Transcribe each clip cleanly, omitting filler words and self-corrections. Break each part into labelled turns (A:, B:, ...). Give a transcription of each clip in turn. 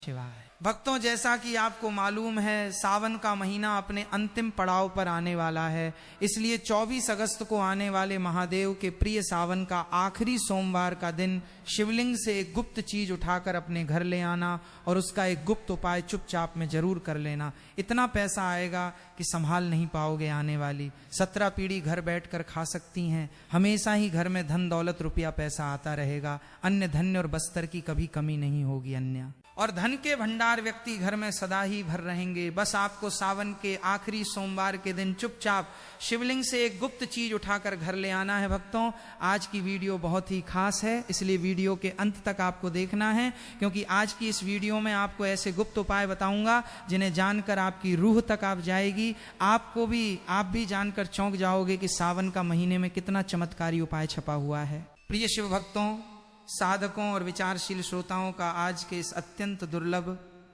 A: शिवाय। भक्तों, जैसा कि आपको मालूम है सावन का महीना अपने अंतिम पड़ाव पर आने वाला है, इसलिए 24 अगस्त को आने वाले महादेव के प्रिय सावन का आखिरी सोमवार का दिन शिवलिंग से एक गुप्त चीज उठाकर अपने घर ले आना और उसका एक गुप्त उपाय चुपचाप में जरूर कर लेना। इतना पैसा आएगा कि संभाल नहीं पाओगे आने वाली 17 पीढ़ी घर बैठकर खा सकती हैं। हमेशा ही घर में धन दौलत रुपया पैसा आता रहेगा। अन्य धन्य और बस्तर की कभी कमी नहीं होगी अन्य, और धन के भंडार व्यक्ति घर में सदा ही भर रहेंगे। बस आपको सावन के आखिरी सोमवार के दिन चुपचाप शिवलिंग से एक गुप्त चीज उठाकर घर ले आना है। भक्तों, आज की वीडियो बहुत ही खास है, इसलिए वीडियो के अंत तक आपको देखना है, क्योंकि आज की इस वीडियो में आपको ऐसे गुप्त उपाय बताऊंगा जिन्हें जानकर आपकी रूह तक आप जाएगी। आप भी जानकर चौंक जाओगे कि सावन का महीने में कितना चमत्कारी उपाय छपा हुआ है। प्रिय शिव भक्तों, साधकों और विचारशील श्रोताओं का आज के इस अत्यंत दुर्लभ,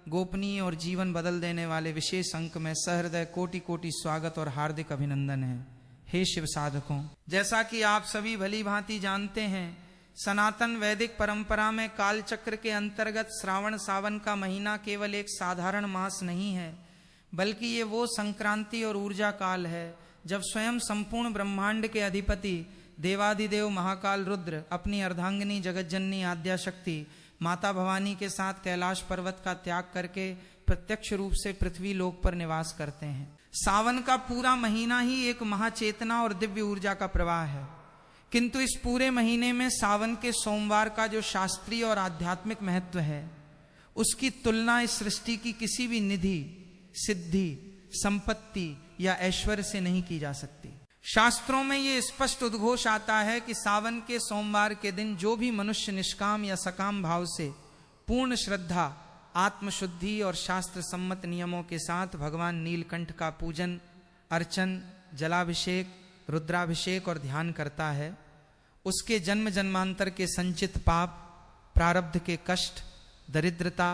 A: गोपनीय और जीवन बदल देने वाले विशेष अंक में सहृदय कोटि कोटि स्वागत और हार्दिक अभिनंदन है। हे शिव साधकों, जैसा कि आप सभी भली भांति जानते हैं, सनातन वैदिक परंपरा में काल चक्र के अंतर्गत श्रावण सावन का महीना केवल एक साधारण मास नहीं है, बल्कि ये वो संक्रांति और ऊर्जा काल है जब स्वयं संपूर्ण ब्रह्मांड के अधिपति देवादिदेव महाकाल रुद्र अपनी अर्धांगिनी जगज्जननी आद्याशक्ति माता भवानी के साथ कैलाश पर्वत का त्याग करके प्रत्यक्ष रूप से पृथ्वी लोक पर निवास करते हैं। सावन का पूरा महीना ही एक महाचेतना और दिव्य ऊर्जा का प्रवाह है, किंतु इस पूरे महीने में सावन के सोमवार का जो शास्त्रीय और आध्यात्मिक महत्व है, उसकी तुलना इस सृष्टि की किसी भी निधि, सिद्धि, संपत्ति या ऐश्वर्य से नहीं की जा सकती। शास्त्रों में ये स्पष्ट उद्घोष आता है कि सावन के सोमवार के दिन जो भी मनुष्य निष्काम या सकाम भाव से पूर्ण श्रद्धा, आत्मशुद्धि और शास्त्र सम्मत नियमों के साथ भगवान नीलकंठ का पूजन, अर्चन, जलाभिषेक, रुद्राभिषेक और ध्यान करता है, उसके जन्म जन्मांतर के संचित पाप, प्रारब्ध के कष्ट, दरिद्रता,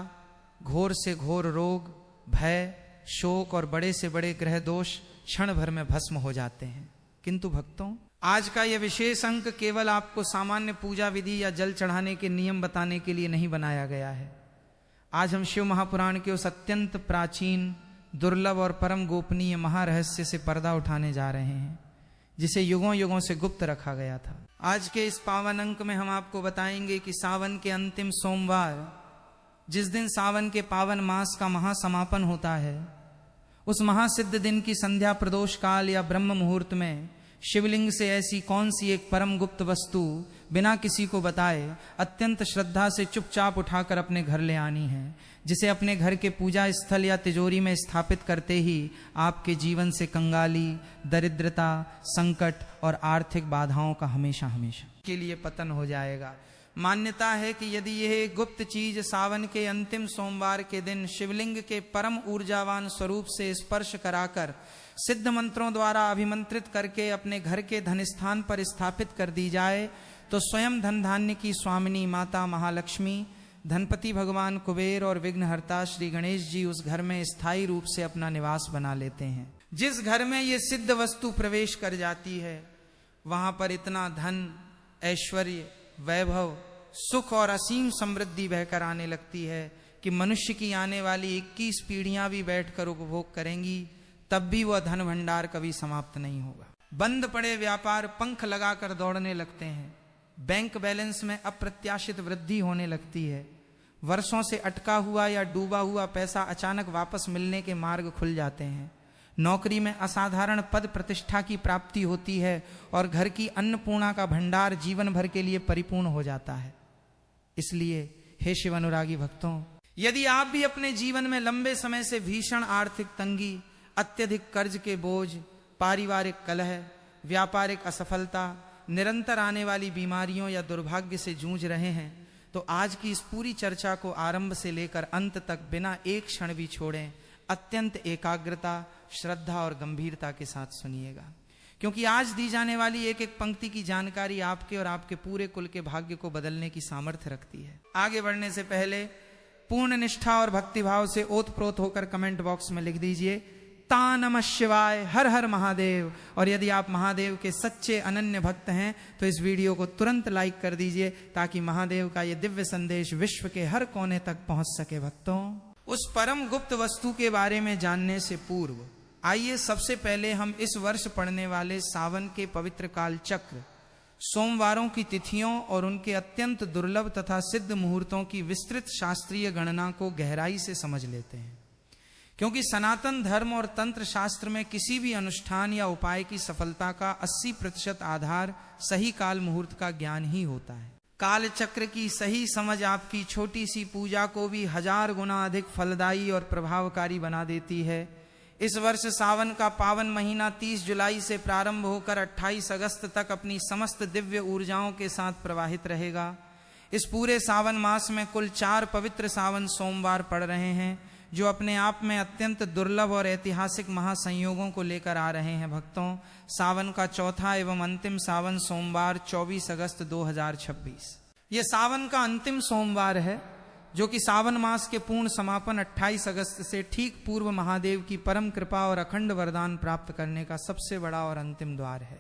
A: घोर से घोर रोग, भय, शोक और बड़े से बड़े ग्रह दोष क्षण भर में भस्म हो जाते हैं। किंतु भक्तों, आज का यह विशेष अंक केवल आपको सामान्य पूजा विधि या जल चढ़ाने के नियम बताने के लिए नहीं बनाया गया है। आज हम शिव महापुराण के उस अत्यंत प्राचीन, दुर्लभ और परम गोपनीय महारहस्य से पर्दा उठाने जा रहे हैं, जिसे युगों युगों से गुप्त रखा गया था। आज के इस पावन अंक में हम आपको बताएंगे कि सावन के अंतिम सोमवार, जिस दिन सावन के पावन मास का महासमापन होता है, उस महासिद्ध दिन की संध्या प्रदोष काल या ब्रह्म मुहूर्त में शिवलिंग से ऐसी कौन सी एक परम गुप्त वस्तु बिना किसी को बताए अत्यंत श्रद्धा से चुपचाप उठाकर अपने घर ले आनी है, जिसे अपने घर के पूजा स्थल या तिजोरी में स्थापित करते ही आपके जीवन से कंगाली, दरिद्रता, संकट और आर्थिक बाधाओं का हमेशा हमेशा के लिए पतन हो जाएगा। मान्यता है कि यदि यह गुप्त चीज सावन के अंतिम सोमवार के दिन शिवलिंग के परम ऊर्जावान स्वरूप से स्पर्श कराकर सिद्ध मंत्रों द्वारा अभिमंत्रित करके अपने घर के धन स्थान पर स्थापित कर दी जाए, तो स्वयं धन धान्य की स्वामिनी माता महालक्ष्मी, धनपति भगवान कुबेर और विघ्नहर्ता श्री गणेश जी उस घर में स्थायी रूप से अपना निवास बना लेते हैं। जिस घर में ये सिद्ध वस्तु प्रवेश कर जाती है, वहां पर इतना धन, ऐश्वर्य, वैभव, सुख और असीम समृद्धि बहकर आने लगती है कि मनुष्य की आने वाली 21 पीढ़ियां भी बैठकर उपभोग करेंगी, तब भी वह धन भंडार कभी समाप्त नहीं होगा। बंद पड़े व्यापार पंख लगाकर दौड़ने लगते हैं, बैंक बैलेंस में अप्रत्याशित वृद्धि होने लगती है, वर्षों से अटका हुआ या डूबा हुआ पैसा अचानक वापस मिलने के मार्ग खुल जाते हैं, नौकरी में असाधारण पद प्रतिष्ठा की प्राप्ति होती है और घर की अन्नपूर्णा का भंडार जीवन भर के लिए परिपूर्ण हो जाता है। इसलिए हे शिव अनुरागी भक्तों, यदि आप भी अपने जीवन में लंबे समय से भीषण आर्थिक तंगी, अत्यधिक कर्ज के बोझ, पारिवारिक कलह, व्यापारिक असफलता, निरंतर आने वाली बीमारियों या दुर्भाग्य से जूझ रहे हैं, तो आज की इस पूरी चर्चा को आरंभ से लेकर अंत तक बिना एक क्षण भी छोड़ें अत्यंत एकाग्रता, श्रद्धा और गंभीरता के साथ सुनिएगा, क्योंकि आज दी जाने वाली एक एक पंक्ति की जानकारी आपके और आपके पूरे कुल के भाग्य को बदलने की सामर्थ्य रखती है। आगे बढ़ने से पहले पूर्ण निष्ठा और भक्तिभाव से ओतप्रोत होकर कमेंट बॉक्स में लिख दीजिए, ता नमः शिवाय, हर हर महादेव। और यदि आप महादेव के सच्चे अनन्य भक्त हैं तो इस वीडियो को तुरंत लाइक कर दीजिए ताकि महादेव का ये दिव्य संदेश विश्व के हर कोने तक पहुंच सके। भक्तों, उस परम गुप्त वस्तु के बारे में जानने से पूर्व आइए सबसे पहले हम इस वर्ष पड़ने वाले सावन के पवित्र काल चक्र, सोमवारों की तिथियों और उनके अत्यंत दुर्लभ तथा सिद्ध मुहूर्तों की विस्तृत शास्त्रीय गणना को गहराई से समझ लेते हैं। क्योंकि सनातन धर्म और तंत्र शास्त्र में किसी भी अनुष्ठान या उपाय की सफलता का 80% आधार सही काल मुहूर्त का ज्ञान ही होता है। काल चक्र की सही समझ आपकी छोटी सी पूजा को भी 1000 गुना अधिक फलदायी और प्रभावकारी बना देती है। इस वर्ष सावन का पावन महीना 30 जुलाई से प्रारंभ होकर 28 अगस्त तक अपनी समस्त दिव्य ऊर्जाओं के साथ प्रवाहित रहेगा। इस पूरे सावन मास में कुल 4 पवित्र सावन सोमवार पड़ रहे हैं, जो अपने आप में अत्यंत दुर्लभ और ऐतिहासिक महासंयोगों को लेकर आ रहे हैं। भक्तों, सावन का चौथा एवं अंतिम सावन सोमवार 24 अगस्त 2026 ये सावन का अंतिम सोमवार है, जो कि सावन मास के पूर्ण समापन 28 अगस्त से ठीक पूर्व महादेव की परम कृपा और अखंड वरदान प्राप्त करने का सबसे बड़ा और अंतिम द्वार है।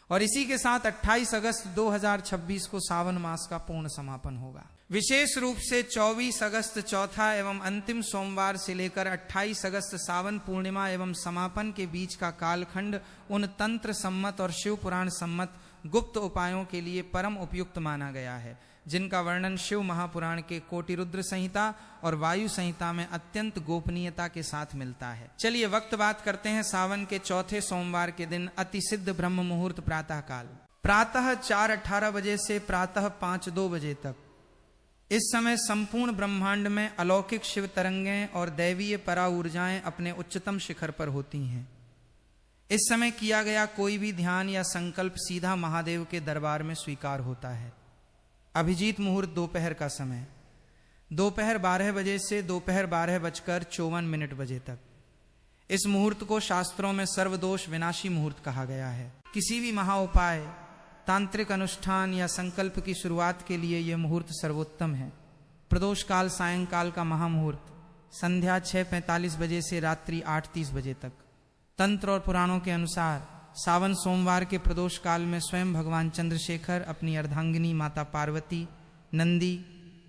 A: और इसी के साथ 28 अगस्त 2026 को सावन मास का पूर्ण समापन होगा। विशेष रूप से 24 अगस्त चौथा एवं अंतिम सोमवार से लेकर 28 अगस्त सावन पूर्णिमा एवं समापन के बीच का कालखंड उन तंत्र सम्मत और शिव पुराण सम्मत गुप्त उपायों के लिए परम उपयुक्त माना गया है, जिनका वर्णन शिव महापुराण के कोटिरुद्र संहिता और वायु संहिता में अत्यंत गोपनीयता के साथ मिलता है। चलिए वक्त बात करते हैं सावन के चौथे सोमवार के दिन अति सिद्ध ब्रह्म मुहूर्त प्रातः काल, प्रातः 4:18 बजे से प्रातः 5:02 बजे तक। इस समय संपूर्ण ब्रह्मांड में अलौकिक शिव तरंगें और दैवीय परा ऊर्जाएं अपने उच्चतम शिखर पर होती हैं। इस समय किया गया कोई भी ध्यान या संकल्प सीधा महादेव के दरबार में स्वीकार होता है। अभिजीत मुहूर्त दोपहर का समय, दोपहर 12 बजे से दोपहर 12:54 बजे तक। इस मुहूर्त को शास्त्रों में सर्वदोष विनाशी मुहूर्त कहा गया है। किसी भी महाउपाय, तांत्रिक अनुष्ठान या संकल्प की शुरुआत के लिए यह मुहूर्त सर्वोत्तम है। प्रदोष काल सायंकाल का महामुहूर्त संध्या 6:45 बजे से रात्रि 8:30 बजे तक। तंत्र और पुराणों के अनुसार सावन सोमवार के प्रदोष काल में स्वयं भगवान चंद्रशेखर अपनी अर्धांगिनी माता पार्वती, नंदी,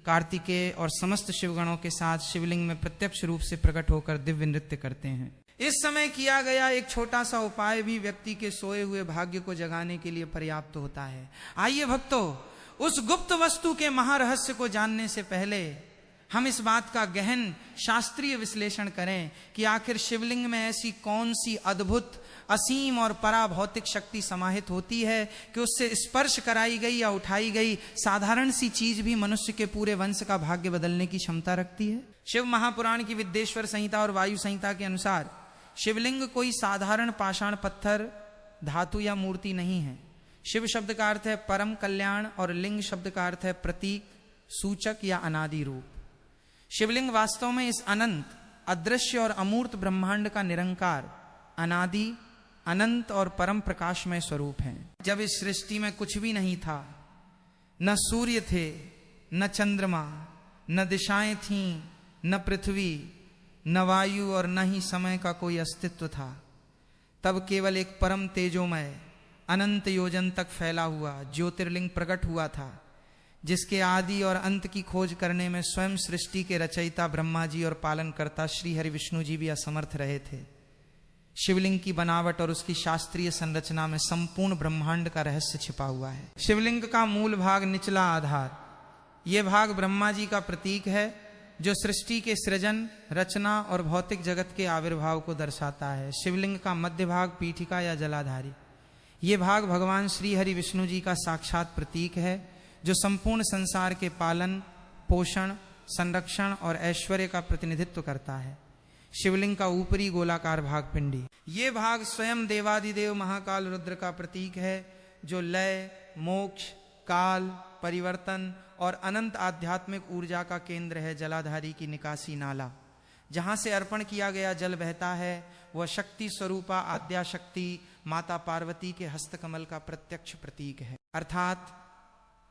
A: कार्तिकेय और समस्त शिवगणों के साथ शिवलिंग में प्रत्यक्ष रूप से प्रकट होकर दिव्य नृत्य करते हैं। इस समय किया गया एक छोटा सा उपाय भी व्यक्ति के सोए हुए भाग्य को जगाने के लिए पर्याप्त होता है। आइए भक्तों, उस गुप्त वस्तु के महारहस्य को जानने से पहले हम इस बात का गहन शास्त्रीय विश्लेषण करें कि आखिर शिवलिंग में ऐसी कौन सी अद्भुत, असीम और पराभौतिक शक्ति समाहित होती है कि उससे स्पर्श कराई गई या उठाई गई साधारण सी चीज भी मनुष्य के पूरे वंश का भाग्य बदलने की क्षमता रखती है। शिव महापुराण की विद्येश्वर संहिता और वायु संहिता के अनुसार शिवलिंग कोई साधारण पाषाण पत्थर, धातु या मूर्ति नहीं है। शिव शब्द का अर्थ है परम कल्याण और लिंग शब्द का अर्थ है प्रतीक, सूचक या अनादि रूप। शिवलिंग वास्तव में इस अनंत, अदृश्य और अमूर्त ब्रह्मांड का निरंकार, अनादि, अनंत और परम प्रकाशमय स्वरूप है। जब इस सृष्टि में कुछ भी नहीं था, न सूर्य थे, न चंद्रमा, न दिशाएं थीं, न पृथ्वी, न वायु और न ही समय का कोई अस्तित्व था, तब केवल एक परम तेजोमय अनंत योजन तक फैला हुआ ज्योतिर्लिंग प्रकट हुआ था, जिसके आदि और अंत की खोज करने में स्वयं सृष्टि के रचयिता ब्रह्मा जी और पालनकर्ता श्री हरि विष्णु जी भी असमर्थ रहे थे। शिवलिंग की बनावट और उसकी शास्त्रीय संरचना में संपूर्ण ब्रह्मांड का रहस्य छिपा हुआ है। शिवलिंग का मूल भाग निचला आधार, ये भाग ब्रह्मा जी का प्रतीक है, जो सृष्टि के सृजन, रचना और भौतिक जगत के आविर्भाव को दर्शाता है। शिवलिंग का मध्य भाग पीठिका या जलाधारी, ये भाग भगवान श्री हरि विष्णु जी का साक्षात प्रतीक है, जो संपूर्ण संसार के पालन, पोषण, संरक्षण और ऐश्वर्य का प्रतिनिधित्व करता है। शिवलिंग का ऊपरी गोलाकार भाग पिंडी, ये भाग स्वयं देवादिदेव महाकाल रुद्र का प्रतीक है, जो लय, मोक्ष, काल, परिवर्तन और अनंत आध्यात्मिक ऊर्जा का केंद्र है। जलाधारी की निकासी नाला, जहां से अर्पण किया गया जल बहता है, वह शक्ति स्वरूपा आद्या शक्ति माता पार्वती के हस्तकमल का प्रत्यक्ष प्रतीक है। अर्थात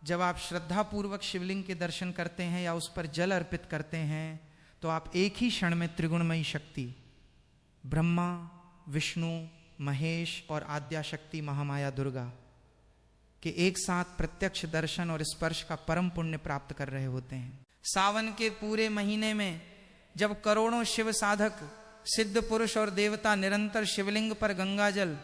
A: जब आप श्रद्धा पूर्वक शिवलिंग के दर्शन करते हैं या उस पर जल अर्पित करते हैं, तो आप एक ही क्षण में त्रिगुणमयी शक्ति ब्रह्मा, विष्णु, महेश और आद्याशक्ति महामाया दुर्गा के एक साथ प्रत्यक्ष दर्शन और स्पर्श का परम पुण्य प्राप्त कर रहे होते हैं। सावन के पूरे महीने में जब करोड़ों शिव साधक, सिद्ध पुरुष और देवता निरंतर शिवलिंग पर गंगाजल,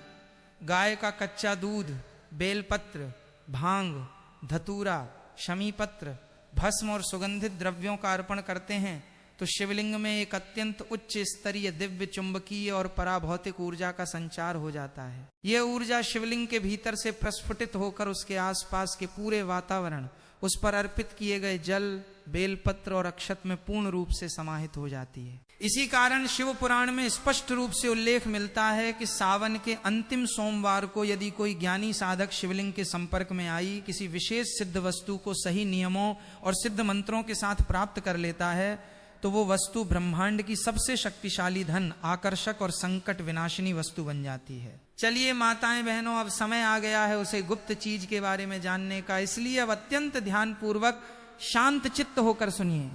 A: गाय का कच्चा दूध, बेलपत्र, भांग, धतूरा, शमीपत्र, भस्म और सुगंधित द्रव्यों का अर्पण करते हैं तो शिवलिंग में एक अत्यंत उच्च स्तरीय दिव्य चुंबकीय और पराभौतिक ऊर्जा का संचार हो जाता है। यह ऊर्जा शिवलिंग के भीतर से प्रस्फुटित होकर उसके आसपास के पूरे वातावरण, उस पर अर्पित किए गए जल, बेलपत्र और अक्षत में पूर्ण रूप से समाहित हो जाती है। इसी कारण शिव पुराण में स्पष्ट रूप से उल्लेख मिलता है कि सावन के अंतिम सोमवार को यदि कोई ज्ञानी साधक शिवलिंग के संपर्क में आई किसी विशेष सिद्ध वस्तु को सही नियमों और सिद्ध मंत्रों के साथ प्राप्त कर लेता है तो वो वस्तु ब्रह्मांड की सबसे शक्तिशाली धन, आकर्षक और संकट विनाशिनी वस्तु बन जाती है। चलिए माताएं बहनों, अब समय आ गया है उसे गुप्त चीज के बारे में जानने का, इसलिए अब अत्यंत ध्यान पूर्वक शांत चित्त होकर सुनिए।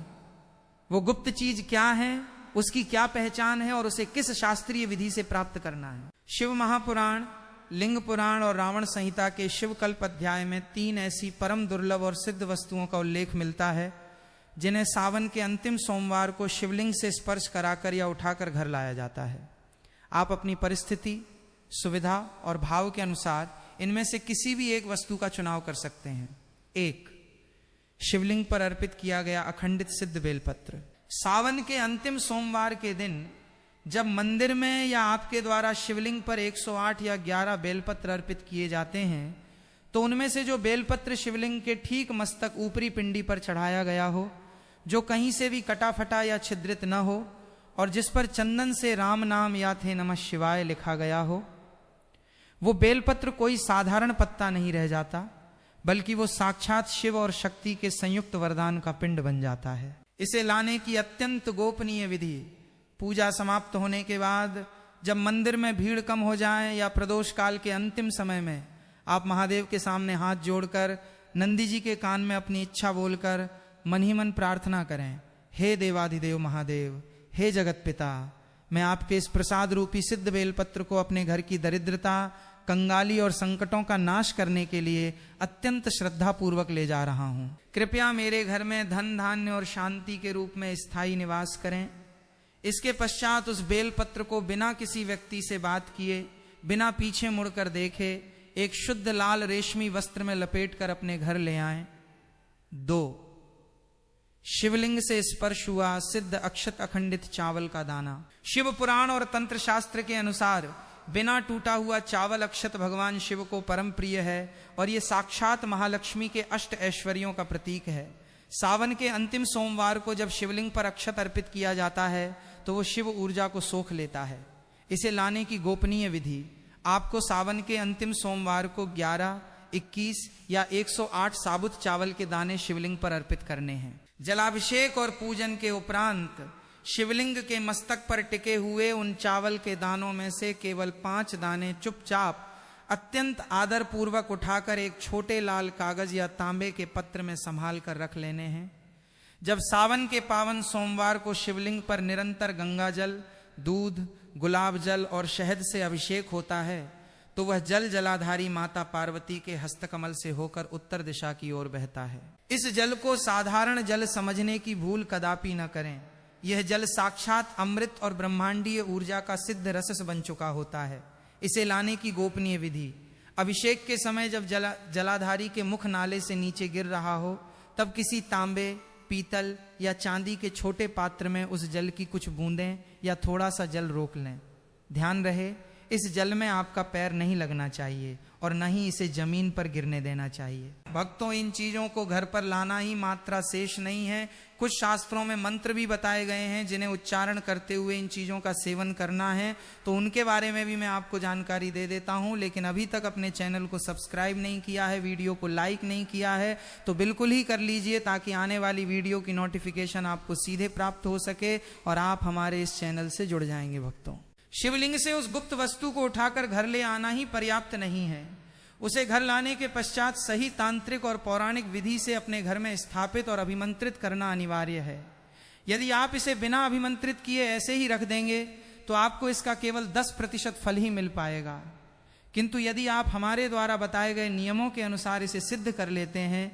A: वो गुप्त चीज क्या है, उसकी क्या पहचान है और उसे किस शास्त्रीय विधि से प्राप्त करना है। शिव महापुराण, लिंग पुराण और रावण संहिता के शिवकल्प अध्याय में 3 ऐसी परम दुर्लभ और सिद्ध वस्तुओं का उल्लेख मिलता है जिन्हें सावन के अंतिम सोमवार को शिवलिंग से स्पर्श कराकर या उठाकर घर लाया जाता है। आप अपनी परिस्थिति, सुविधा और भाव के अनुसार इनमें से किसी भी एक वस्तु का चुनाव कर सकते हैं। 1. शिवलिंग पर अर्पित किया गया अखंडित सिद्ध बेलपत्र। सावन के अंतिम सोमवार के दिन जब मंदिर में या आपके द्वारा शिवलिंग पर 108 या 11 बेलपत्र अर्पित किए जाते हैं तो उनमें से जो बेलपत्र शिवलिंग के ठीक मस्तक ऊपरी पिंडी पर चढ़ाया गया हो, जो कहीं से भी कटा फटा या छिद्रित न हो और जिस पर चंदन से राम नाम या थे नमः शिवाय लिखा गया हो, वो बेलपत्र कोई साधारण पत्ता नहीं रह जाता, बल्कि वो साक्षात शिव और शक्ति के संयुक्त वरदान का पिंड बन जाता है। इसे लाने की अत्यंत गोपनीय विधि, पूजा समाप्त होने के बाद जब मंदिर में भीड़ कम हो जाए या प्रदोष काल के अंतिम समय में आप महादेव के सामने हाथ जोड़कर नंदी जी के कान में अपनी इच्छा बोलकर मन ही मन प्रार्थना करें, हे देवाधिदेव महादेव, हे जगत पिता, मैं आपके इस प्रसाद रूपी सिद्ध बेलपत्र को अपने घर की दरिद्रता, कंगाली और संकटों का नाश करने के लिए अत्यंत श्रद्धा पूर्वक ले जा रहा हूं। कृपया मेरे घर में धन, धान्य और शांति के रूप में स्थायी निवास करें। इसके पश्चात उस बेलपत्र को बिना किसी व्यक्ति से बात किए, बिना पीछे मुड़कर देखे एक शुद्ध लाल रेशमी वस्त्र में लपेटकर अपने घर ले आएं। 2. शिवलिंग से स्पर्श हुआ सिद्ध अक्षत अखंडित चावल का दाना। शिव पुराण और तंत्र शास्त्र के अनुसार बिना टूटा हुआ चावल अक्षत भगवान शिव को परम प्रिय है और ये साक्षात महालक्ष्मी के अष्ट ऐश्वर्यों का प्रतीक है। सावन के अंतिम सोमवार को जब शिवलिंग पर अक्षत अर्पित किया जाता है तो वो शिव ऊर्जा को सोख लेता है। इसे लाने की गोपनीय विधि, आपको सावन के अंतिम सोमवार को 11, 21 या 108 साबुत चावल के दाने शिवलिंग पर अर्पित करने हैं। जलाभिषेक और पूजन के उपरांत शिवलिंग के मस्तक पर टिके हुए उन चावल के दानों में से केवल 5 दाने चुपचाप अत्यंत आदर पूर्वक उठाकर एक छोटे लाल कागज या तांबे के पत्र में संभाल कर रख लेने हैं। जब सावन के पावन सोमवार को शिवलिंग पर निरंतर गंगा जल, दूध, गुलाब जल और शहद से अभिषेक होता है तो वह जल जलाधारी माता पार्वती के हस्तकमल से होकर उत्तर दिशा की ओर बहता है। इस जल को साधारण जल समझने की भूल कदापि न करें। यह जल साक्षात अमृत और ब्रह्मांडीय ऊर्जा का सिद्ध रसस बन चुका होता है। इसे लाने की गोपनीय विधि, अभिषेक के समय जब जलाधारी के मुख नाले से नीचे गिर रहा हो तब किसी तांबे, पीतल या चांदी के छोटे पात्र में उस जल की कुछ बूंदें या थोड़ा सा जल रोक लें। ध्यान रहे, इस जल में आपका पैर नहीं लगना चाहिए और न ही इसे जमीन पर गिरने देना चाहिए। भक्तों, इन चीजों को घर पर लाना ही मात्रा शेष नहीं है। कुछ शास्त्रों में मंत्र भी बताए गए हैं जिन्हें उच्चारण करते हुए इन चीजों का सेवन करना है, तो उनके बारे में भी मैं आपको जानकारी दे देता हूं। लेकिन अभी तक अपने चैनल को सब्सक्राइब नहीं किया है, वीडियो को लाइक नहीं किया है, तो बिल्कुल ही कर लीजिए ताकि आने वाली वीडियो की नोटिफिकेशन आपको सीधे प्राप्त हो सके और आप हमारे इस चैनल से जुड़ जाएंगे। भक्तों, शिवलिंग से उस गुप्त वस्तु को उठाकर घर ले आना ही पर्याप्त नहीं है। उसे घर लाने के पश्चात सही तांत्रिक और पौराणिक विधि से अपने घर में स्थापित और अभिमंत्रित करना अनिवार्य है। यदि आप इसे बिना अभिमंत्रित किए ऐसे ही रख देंगे तो आपको इसका केवल 10% फल ही मिल पाएगा। किंतु यदि आप हमारे द्वारा बताए गए नियमों के अनुसार इसे सिद्ध कर लेते हैं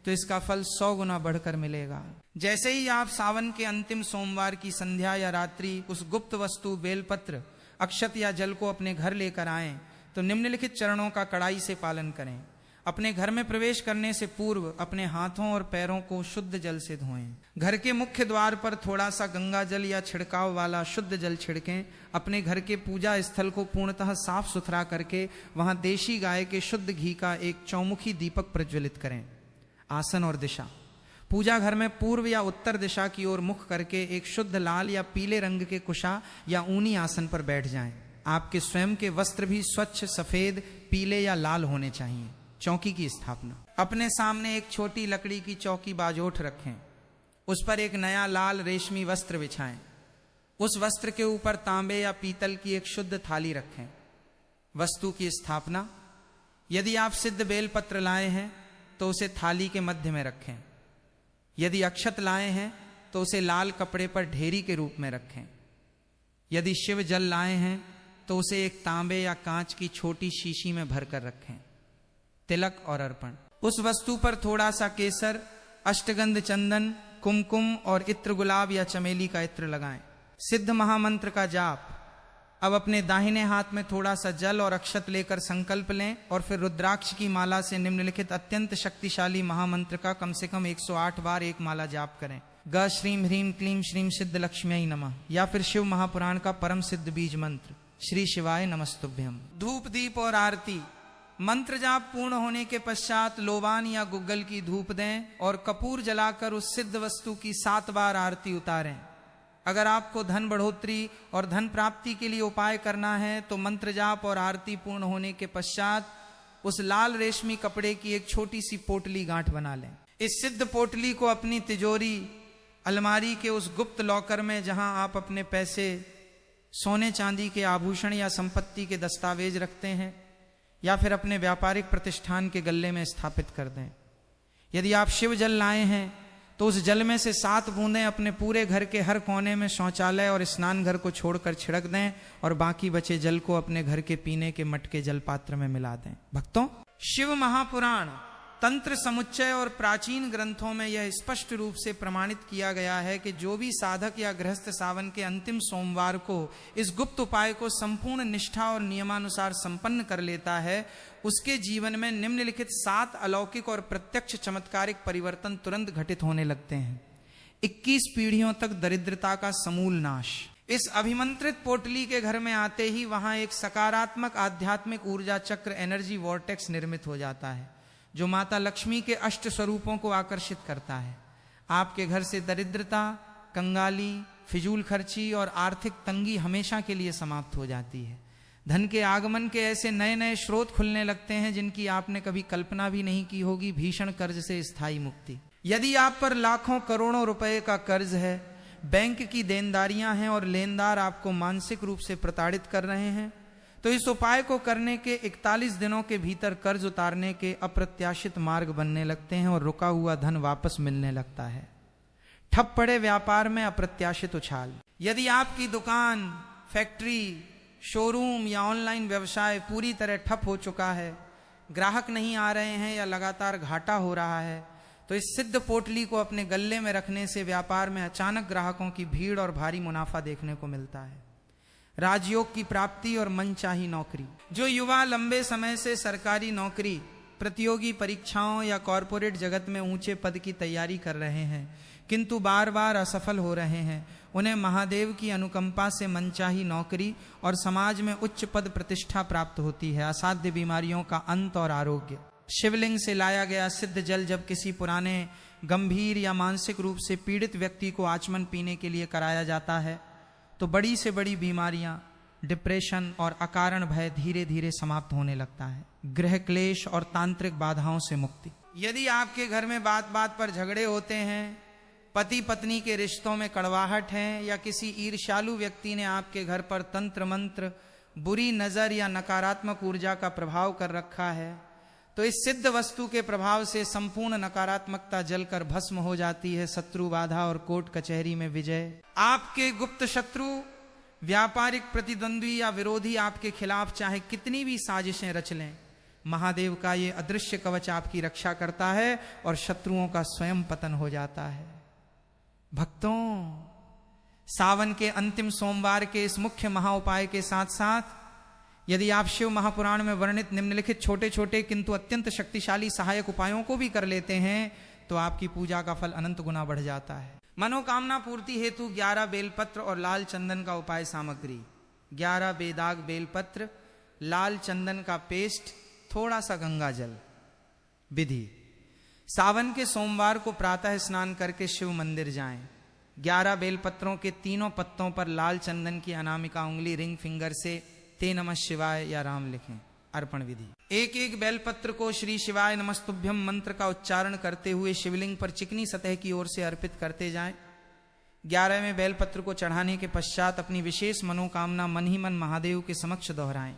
A: तो इसका फल 100 गुना बढ़कर मिलेगा। जैसे ही आप सावन के अंतिम सोमवार की संध्या या रात्रि उस गुप्त वस्तु बेलपत्र, अक्षत या जल को अपने घर लेकर आएं तो निम्नलिखित चरणों का कड़ाई से पालन करें। अपने घर में प्रवेश करने से पूर्व अपने हाथों और पैरों को शुद्ध जल से धोएं। घर के मुख्य द्वार पर थोड़ा सा गंगा जल या छिड़काव वाला शुद्ध जल छिड़कें। अपने घर के पूजा स्थल को पूर्णतः साफ सुथरा करके वहां देशी गाय के शुद्ध घी का एक चौमुखी दीपक प्रज्वलित करें। आसन और दिशा, पूजा घर में पूर्व या उत्तर दिशा की ओर मुख करके एक शुद्ध लाल या पीले रंग के कुशा या ऊनी आसन पर बैठ जाएं। आपके स्वयं के वस्त्र भी स्वच्छ, सफेद, पीले या लाल होने चाहिए। चौकी की स्थापना, अपने सामने एक छोटी लकड़ी की चौकी बाजोठ रखें। उस पर एक नया लाल रेशमी वस्त्र बिछाएं। उस वस्त्र के ऊपर तांबे या पीतल की एक शुद्ध थाली रखें। वस्तु की स्थापना, यदि आप सिद्ध बेलपत्र लाए हैं तो उसे थाली के मध्य में रखें। यदि अक्षत लाए हैं तो उसे लाल कपड़े पर ढेरी के रूप में रखें। यदि शिव जल लाए हैं तो उसे एक तांबे या कांच की छोटी शीशी में भरकर रखें। तिलक और अर्पण, उस वस्तु पर थोड़ा सा केसर, अष्टगंध चंदन, कुमकुम और इत्र गुलाब या चमेली का इत्र लगाएं। सिद्ध महामंत्र का जाप, अब अपने दाहिने हाथ में थोड़ा सा जल और अक्षत लेकर संकल्प लें और फिर रुद्राक्ष की माला से निम्नलिखित अत्यंत शक्तिशाली महामंत्र का कम से कम 108 बार एक माला जाप करें। ग श्रीम ह्रीम क्लीम श्रीम सिद्ध लक्ष्मी नमः, या फिर शिव महापुराण का परम सिद्ध बीज मंत्र श्री शिवाय नमस्तुभ्यम। धूप दीप और आरती, मंत्र जाप पूर्ण होने के पश्चात लोबान या गुग्गल की धूप दें और कपूर जलाकर उस सिद्ध वस्तु की 7 बार आरती उतारें। अगर आपको धन बढ़ोतरी और धन प्राप्ति के लिए उपाय करना है तो मंत्र जाप और आरती पूर्ण होने के पश्चात उस लाल रेशमी कपड़े की एक छोटी सी पोटली गांठ बना लें। इस सिद्ध पोटली को अपनी तिजोरी, अलमारी के उस गुप्त लॉकर में जहां आप अपने पैसे, सोने चांदी के आभूषण या संपत्ति के दस्तावेज रखते हैं, या फिर अपने व्यापारिक प्रतिष्ठान के गल्ले में स्थापित कर दें। यदि आप शिव जल लाए हैं तो उस जल में से 7 बूंदें अपने पूरे घर के हर कोने में शौचालय और स्नान घर को छोड़कर छिड़क दें और बाकी बचे जल को अपने घर के पीने के मटके जल पात्र में मिला दें। भक्तों, शिव महापुराण, तंत्र समुच्चय और प्राचीन ग्रंथों में यह स्पष्ट रूप से प्रमाणित किया गया है कि जो भी साधक या गृहस्थ सावन के अंतिम सोमवार को इस गुप्त उपाय को संपूर्ण निष्ठा और नियमानुसार संपन्न कर लेता है, उसके जीवन में निम्नलिखित 7 अलौकिक और प्रत्यक्ष चमत्कारिक परिवर्तन तुरंत घटित होने लगते हैं। 21 पीढ़ियों तक दरिद्रता का समूल नाश। इस अभिमंत्रित पोटली के घर में आते ही वहां एक सकारात्मक आध्यात्मिक ऊर्जा चक्र, एनर्जी वॉर्टेक्स निर्मित हो जाता है, जो माता लक्ष्मी के अष्ट स्वरूपों को आकर्षित करता है। आपके घर से दरिद्रता, कंगाली, फिजूल खर्ची और आर्थिक तंगी हमेशा के लिए समाप्त हो जाती है। धन के आगमन के ऐसे नए नए स्रोत खुलने लगते हैं जिनकी आपने कभी कल्पना भी नहीं की होगी। भीषण कर्ज से स्थायी मुक्ति। यदि आप पर लाखों करोड़ों रुपए का कर्ज है, बैंक की देनदारियां हैं और लेनदार आपको मानसिक रूप से प्रताड़ित कर रहे हैं, तो इस उपाय को करने के 41 दिनों के भीतर कर्ज उतारने के अप्रत्याशित मार्ग बनने लगते हैं और रुका हुआ धन वापस मिलने लगता है। ठप पड़े व्यापार में अप्रत्याशित उछाल। यदि आपकी दुकान, फैक्ट्री, शोरूम या ऑनलाइन व्यवसाय पूरी तरह ठप हो चुका है, ग्राहक नहीं आ रहे हैं या लगातार घाटा हो रहा है, तो इस सिद्ध पोटली को अपने गल्ले में रखने से व्यापार में अचानक ग्राहकों की भीड़ और भारी मुनाफा देखने को मिलता है। राजयोग की प्राप्ति और मनचाही नौकरी। जो युवा लंबे समय से सरकारी नौकरी, प्रतियोगी परीक्षाओं या कॉरपोरेट जगत में ऊंचे पद की तैयारी कर रहे हैं किंतु बार बार असफल हो रहे हैं, उन्हें महादेव की अनुकंपा से मनचाही नौकरी और समाज में उच्च पद प्रतिष्ठा प्राप्त होती है। असाध्य बीमारियों का अंत और आरोग्य। शिवलिंग से लाया गया सिद्ध जल जब किसी पुराने, गंभीर या मानसिक रूप से पीड़ित व्यक्ति को आचमन पीने के लिए कराया जाता है तो बड़ी से बड़ी बीमारियां, डिप्रेशन और अकारण भय धीरे धीरे समाप्त होने लगता है। गृह क्लेश और तांत्रिक बाधाओं से मुक्ति। यदि आपके घर में बात बात पर झगड़े होते हैं, पति पत्नी के रिश्तों में कड़वाहट है, या किसी ईर्ष्यालु व्यक्ति ने आपके घर पर तंत्र मंत्र, बुरी नजर या नकारात्मक ऊर्जा का प्रभाव कर रखा है, तो इस सिद्ध वस्तु के प्रभाव से संपूर्ण नकारात्मकता जलकर भस्म हो जाती है। शत्रु बाधा और कोर्ट कचहरी में विजय। आपके गुप्त शत्रु व्यापारिक प्रतिद्वंद्वी या विरोधी आपके खिलाफ चाहे कितनी भी साजिशें रच लें, महादेव का ये अदृश्य कवच आपकी रक्षा करता है और शत्रुओं का स्वयं पतन हो जाता है। भक्तों, सावन के अंतिम सोमवार के इस मुख्य महाउपाय के साथ साथ यदि आप शिव महापुराण में वर्णित निम्नलिखित छोटे छोटे किंतु अत्यंत शक्तिशाली सहायक उपायों को भी कर लेते हैं तो आपकी पूजा का फल अनंत गुना बढ़ जाता है। मनोकामना पूर्ति हेतु 11 बेलपत्र और लाल चंदन का उपाय सामग्री: 11 बेदाग बेलपत्र, लाल चंदन का पेस्ट, थोड़ा सा गंगा जल। विधि: सावन के सोमवार को प्रातः स्नान करके शिव मंदिर जाएं। 11 बेलपत्रों के तीनों पत्तों पर लाल चंदन की अनामिका उंगली रिंग फिंगर से ते नमः शिवाय या राम लिखें। अर्पण विधि: एक एक बेलपत्र को श्री शिवाय नमस्तुभ्यम मंत्र का उच्चारण करते हुए शिवलिंग पर चिकनी सतह की ओर से अर्पित करते जाएं। 11वें बेलपत्र को चढ़ाने के पश्चात अपनी विशेष मनोकामना मन ही मन महादेव के समक्ष दोहराएं।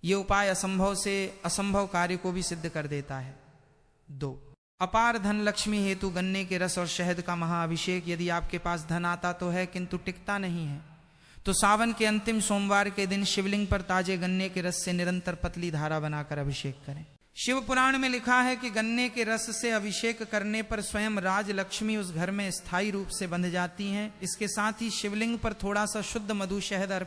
A: ये उपाय असंभव से असंभव कार्य को भी सिद्ध कर देता है। 2. अपार धन लक्ष्मी हेतु गन्ने के रस और शहद का महाअभिषेक। यदि आपके पास धन आता तो है किंतु टिकता नहीं है तो सावन के अंतिम सोमवार के दिन शिवलिंग पर ताजे गन्ने के रस से निरंतर पतली धारा बनाकर अभिषेक करें। शिव पुराण में लिखा है कि गन्ने के रस से अभिषेक करने पर स्वयं राज लक्ष्मी उस घर में स्थायी रूप से बंध जाती हैं। इसके साथ ही शिवलिंग पर थोड़ा सा शुद्ध मधु शहद